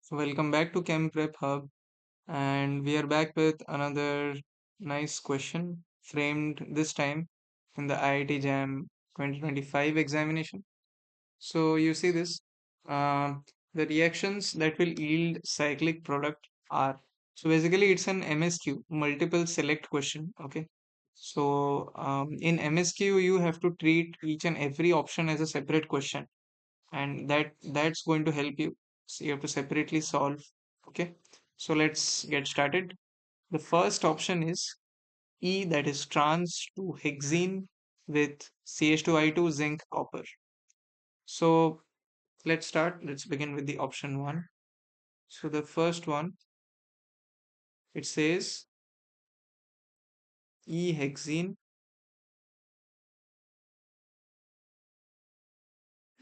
So welcome back to Chem Prep Hub, and we are back with another nice question framed this time in the IIT JAM 2025 examination. So you see this, the reactions that will yield cyclic product are. So basically it's an MSQ, multiple select question. Okay. So in MSQ you have to treat each and every option as a separate question, and that's going to help you. So you have to separately solve. Okay, so let's get started. The first option is E, that is trans to hexene with CH2I2 zinc copper. So let's begin with the option 1. So the first one, it says E hexene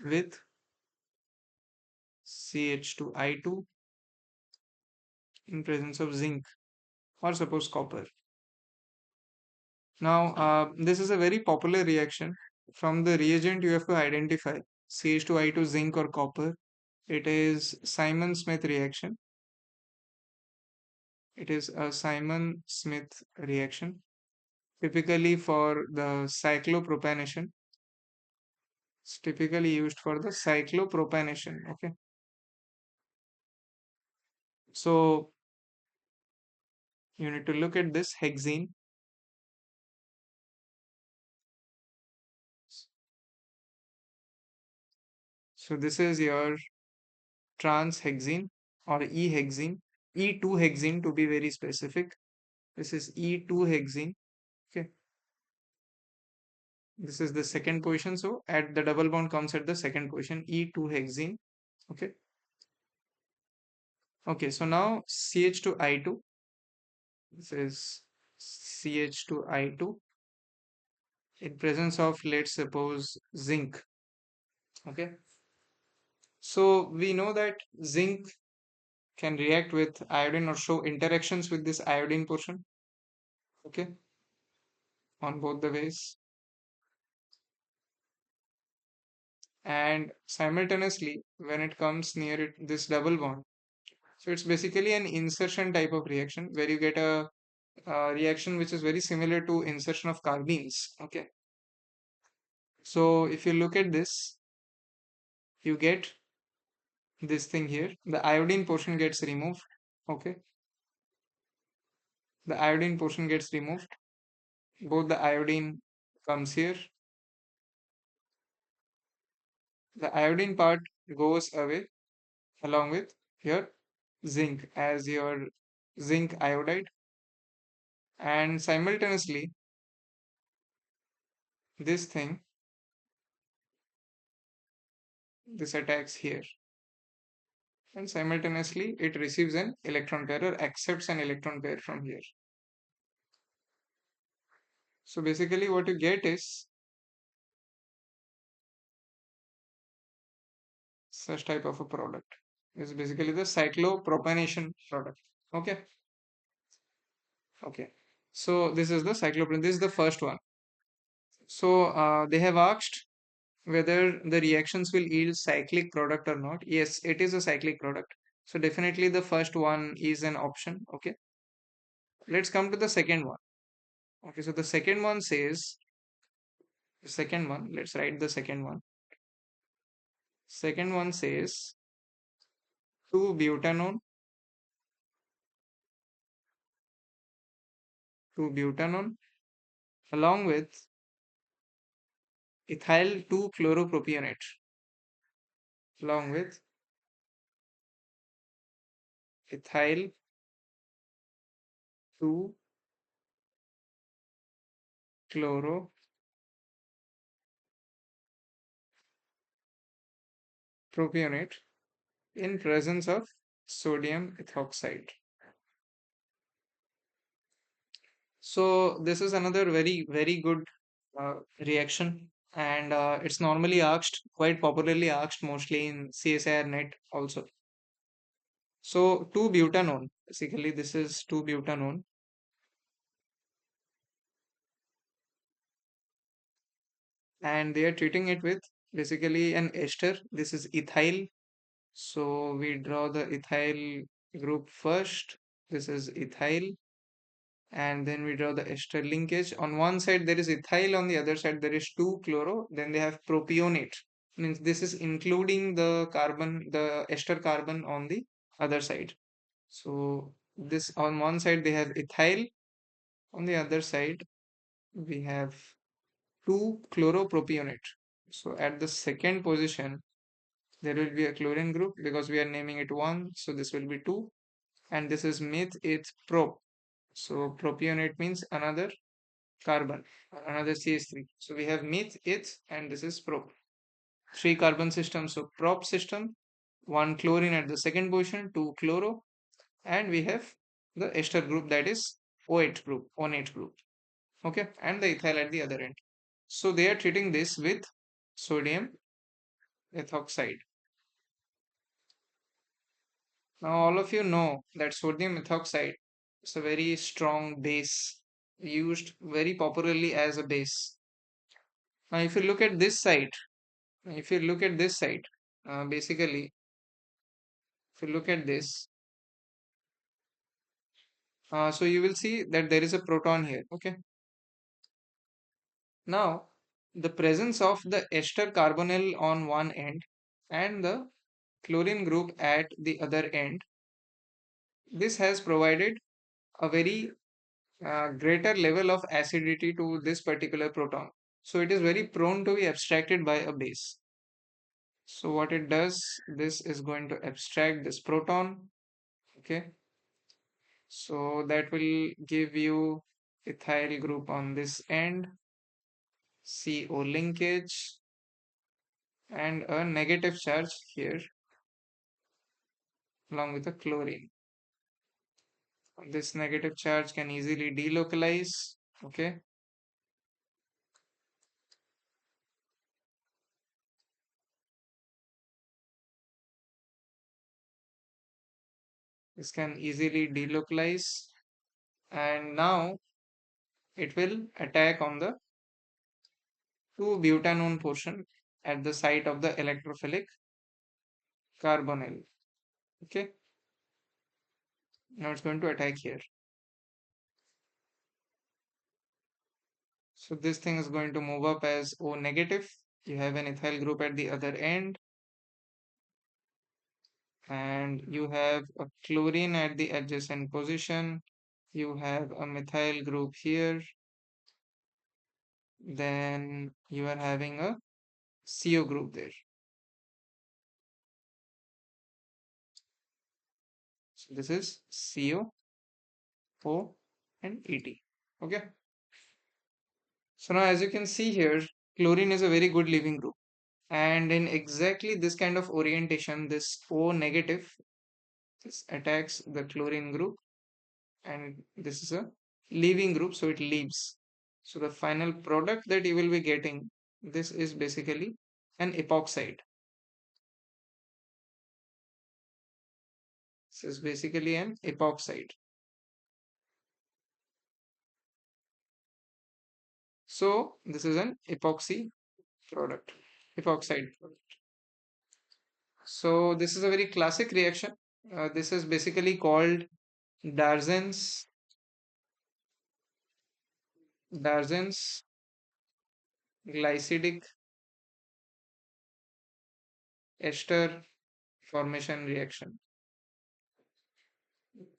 with CH2I2 in presence of zinc, or suppose copper. Now, this is a very popular reaction. From the reagent, you have to identify CH2I2 zinc or copper. It is Simon-Smith reaction. It is a Simon-Smith reaction, typically for the cyclopropanation. It's typically used for the cyclopropanation. Okay, so you need to look at this hexene. So this is your trans hexene or E hexene, E2 hexene to be very specific. This is E2 hexene. Okay, this is the second position. So at the double bond comes at the second position, E2 hexene. Okay. Okay. So now CH2I2. This is CH2I2 in presence of, let's suppose, zinc. Okay. So we know that zinc can react with iodine or show interactions with this iodine portion. Okay. On both the ways. And simultaneously, when it comes near it, this double bond. So it's basically an insertion type of reaction where you get a reaction which is very similar to insertion of carbene. Okay. So if you look at this, you get this thing here. The iodine portion gets removed. Okay. The iodine portion gets removed. Both the iodine comes here. The iodine part goes away along with your zinc as your zinc iodide. And simultaneously, this thing, this attacks here. And simultaneously it receives an electron pair or accepts an electron pair from here. So basically what you get is such type of a product. Is basically the cyclopropanation product. Okay. Okay. So this is the cyclopropan. This is the first one. So they have asked whether the reactions will yield cyclic product or not. Yes, it is a cyclic product. So definitely the first one is an option. Okay. Let's come to the second one. Okay. So the second one says, the second one, let's write the second one. Second one says 2-butanone, 2-butanone along with ethyl 2-chloropropionate, along with ethyl 2-chloropropionate in presence of sodium ethoxide. So this is another very good reaction, and it's normally asked, quite popularly asked, mostly in CSIR net also. So 2-butanone, basically this is 2-butanone, and they are treating it with basically an ester. This is ethyl So we draw the ethyl group first. This is ethyl, and then we draw the ester linkage. On one side there is ethyl, on the other side there is 2-chloro. Then they have propionate. Means this is including the carbon, the ester carbon on the other side. So this on one side they have ethyl, on the other side we have 2-chloropropionate. So at the second position there will be a chlorine group because we are naming it 1. So this will be 2, and this is meth, it's prop. So propionate means another carbon, another CH3. So we have meth, eth, and this is prop. 3-carbon system. So prop system, 1 chlorine at the second position, 2-chloro, and we have the ester group, that is O8 group, onate group. Okay, and the ethyl at the other end. So they are treating this with sodium ethoxide. Now all of you know that sodium ethoxide is a very strong base, used very popularly as a base. Now if you look at this side, if you look at this side, basically if you look at this, so you will see that there is a proton here. Okay. Now the presence of the ester carbonyl on one end and the chlorine group at the other end, this has provided a very greater level of acidity to this particular proton. So it is very prone to be abstracted by a base. So what it does, this is going to abstract this proton. Okay. So that will give you ethyl group on this end, CO linkage, and a negative charge here along with a chlorine. This negative charge can easily delocalize. Okay. This can easily delocalize, and now it will attack on the 2-butanone portion at the site of the electrophilic carbonyl. Okay. Now it's going to attack here. So this thing is going to move up as O negative. You have an ethyl group at the other end, and you have a chlorine at the adjacent position. You have a methyl group here. Then you are having a CO group there. So this is CO, O, and ET. Okay. So now as you can see here, chlorine is a very good leaving group. And in exactly this kind of orientation, this O negative, this attacks the chlorine group, and this is a leaving group, so it leaves. So the final product that you will be getting, this is basically an epoxide. This is basically an epoxide. So this is an epoxy product, epoxide product. So this is a very classic reaction. This is basically called Darzen's Darzen's glycidic ester formation reaction.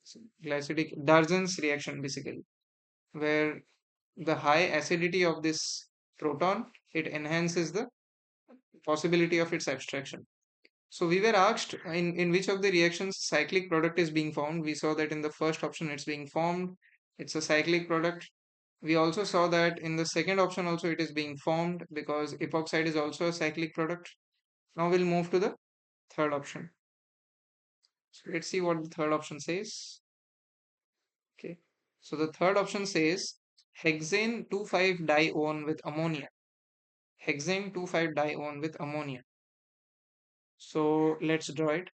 So, glycidic Darzen's reaction basically, where the high acidity of this proton, it enhances the possibility of its abstraction. So we were asked in which of the reactions cyclic product is being formed. We saw that in the first option it's being formed. It's a cyclic product. We also saw that in the second option also it is being formed because epoxide is also a cyclic product. Now we'll move to the third option. So let's see what the third option says. Okay. So the third option says hexane 2,5-dione with ammonia. Hexane 2,5-dione with ammonia. So let's draw it.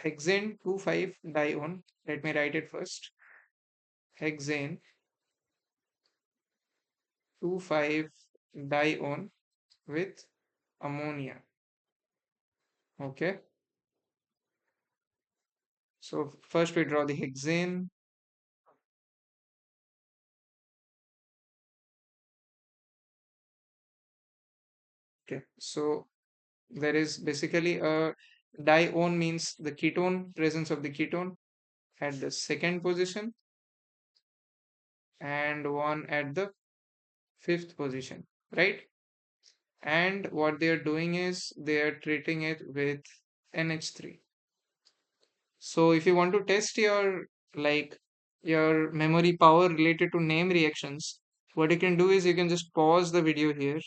Hexane 2,5-dione. Let me write it first. Hexane 2,5-dione with ammonia. Okay. So first we draw the hexane. Okay, so there is basically a dione means the ketone, presence of the ketone at the second position, and one at the fifth position, right? And what they are doing is they are treating it with NH3. So if you want to test your like your memory power related to name reactions, what you can do is you can just pause the video here.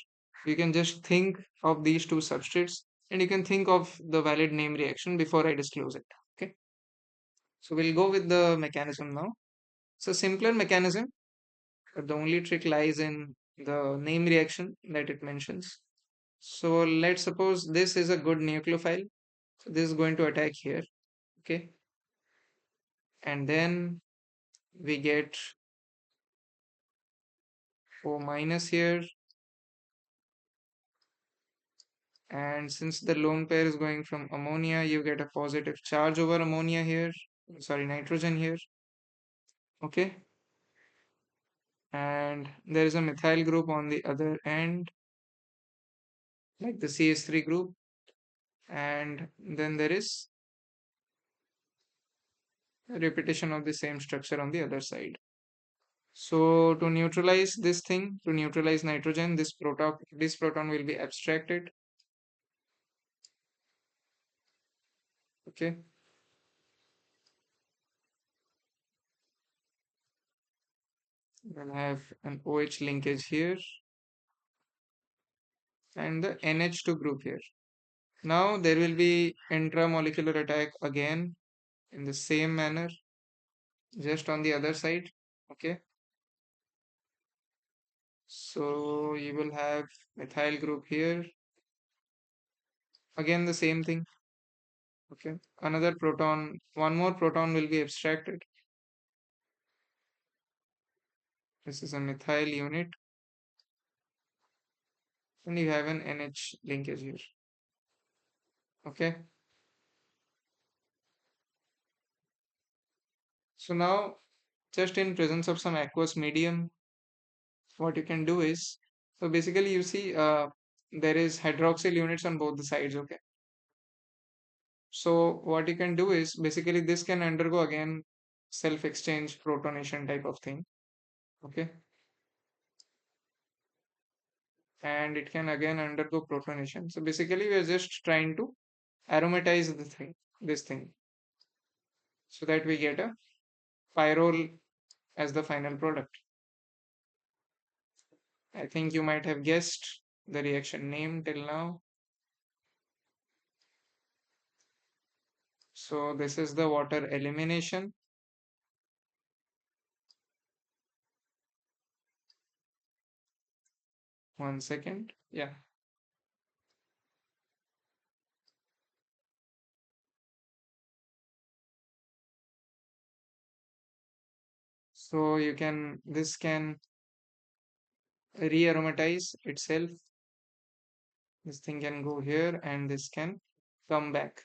You can just think of these two substrates and you can think of the valid name reaction before I disclose it. Okay. So we'll go with the mechanism now. It's a simpler mechanism, but the only trick lies in the name reaction that it mentions. So let's suppose this is a good nucleophile. So this is going to attack here. Okay. And then we get O minus here. And since the lone pair is going from ammonia, you get a positive charge over ammonia here. Sorry, nitrogen here. Okay. And there is a methyl group on the other end, like the CH3 group. And then there is a repetition of the same structure on the other side. So to neutralize this thing, to neutralize nitrogen, this proton will be abstracted. Okay. We'll have an OH linkage here and the NH2 group here. Now there will be intramolecular attack again in the same manner, just on the other side. Okay. So you will have methyl group here. Again the same thing. Okay. Another proton, one more proton will be abstracted. This is a methyl unit. And you have an NH linkage here. Okay. So now, just in presence of some aqueous medium, what you can do is, so basically you see there is hydroxyl units on both the sides. Okay. So what you can do is basically this can undergo again self-exchange protonation type of thing. Okay. And it can again undergo protonation. So basically we are just trying to aromatize this thing, so that we get a pyrrole as the final product. I think you might have guessed the reaction name till now. So this is the water elimination. One second. Yeah. So this can re-aromatize itself. This thing can go here and this can come back.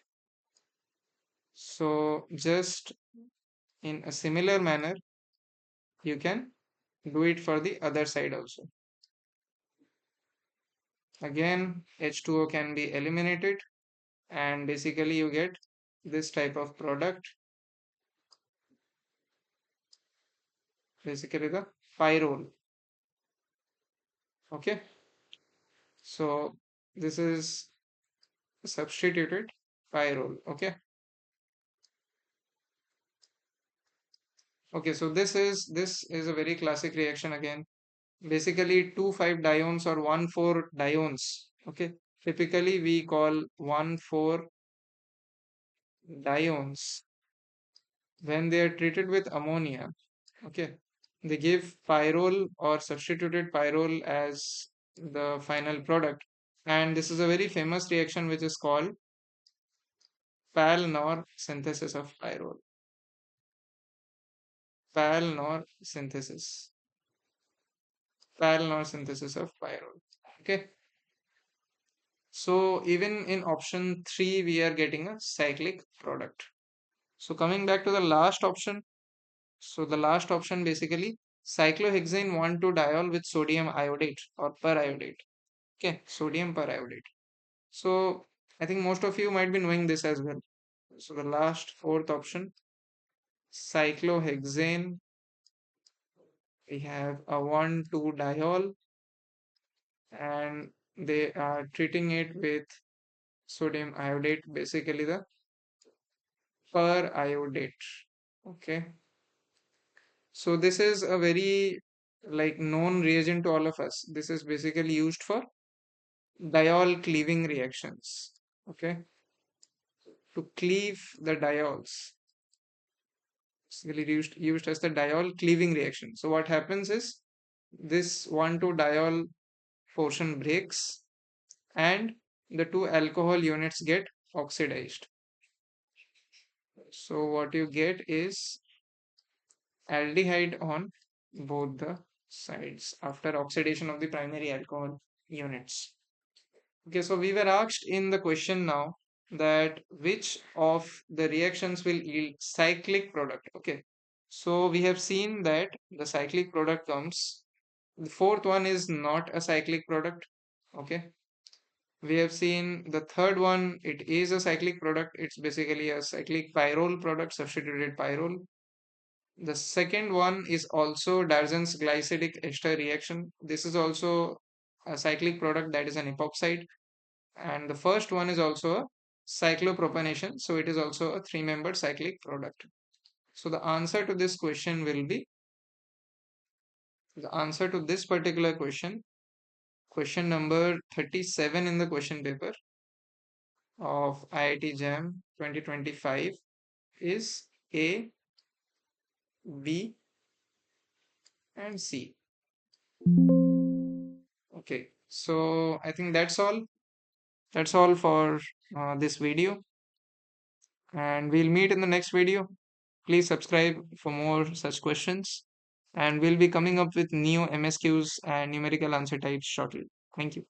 So just in a similar manner, you can do it for the other side also. Again, H2O can be eliminated and basically you get this type of product, basically the pyrrole. Okay. So this is substituted pyrrole. Okay. Okay, so this is a very classic reaction again. Basically 2,5-diones or 1,4-diones. Okay. Typically we call 1,4-diones when they are treated with ammonia. Okay. They give pyrrole or substituted pyrrole as the final product. And this is a very famous reaction which is called Pal-Nor synthesis of pyrrole. Pal-Nor synthesis. Pal-Nor synthesis of pyrrole. Okay. So even in option 3, we are getting a cyclic product. So coming back to the last option. So the last option basically cyclohexane 1,2-diol with sodium iodate or periodate. Okay, sodium periodate. So I think most of you might be knowing this as well. So the last fourth option, cyclohexane, we have a 1,2-diol and they are treating it with sodium iodate, basically the periodate. Okay, so this is a very like known reagent to all of us. This is basically used for diol cleaving reactions. Okay, to cleave the diols. It's really used as the diol cleaving reaction. So what happens is this 1,2-diol portion breaks and the two alcohol units get oxidized. So what you get is aldehyde on both the sides after oxidation of the primary alcohol units. Okay, so we were asked in the question now that which of the reactions will yield cyclic product. Okay, so we have seen that the cyclic product comes. The fourth one is not a cyclic product. Okay, we have seen the third one, it is a cyclic product. It's basically a cyclic pyrrole product, substituted pyrrole. The second one is also Darzan's glycidic ester reaction. This is also a cyclic product, that is an epoxide. And the first one is also a cyclopropanation. So it is also a three-membered cyclic product. So the answer to this question will be, the answer to this particular question, question number 37 in the question paper of IIT JAM 2025 is A, B, and C. Okay, so I think that's all. That's all for this video, and we'll meet in the next video. Please subscribe for more such questions, and we'll be coming up with new MSQs and numerical answer types shortly. Thank you.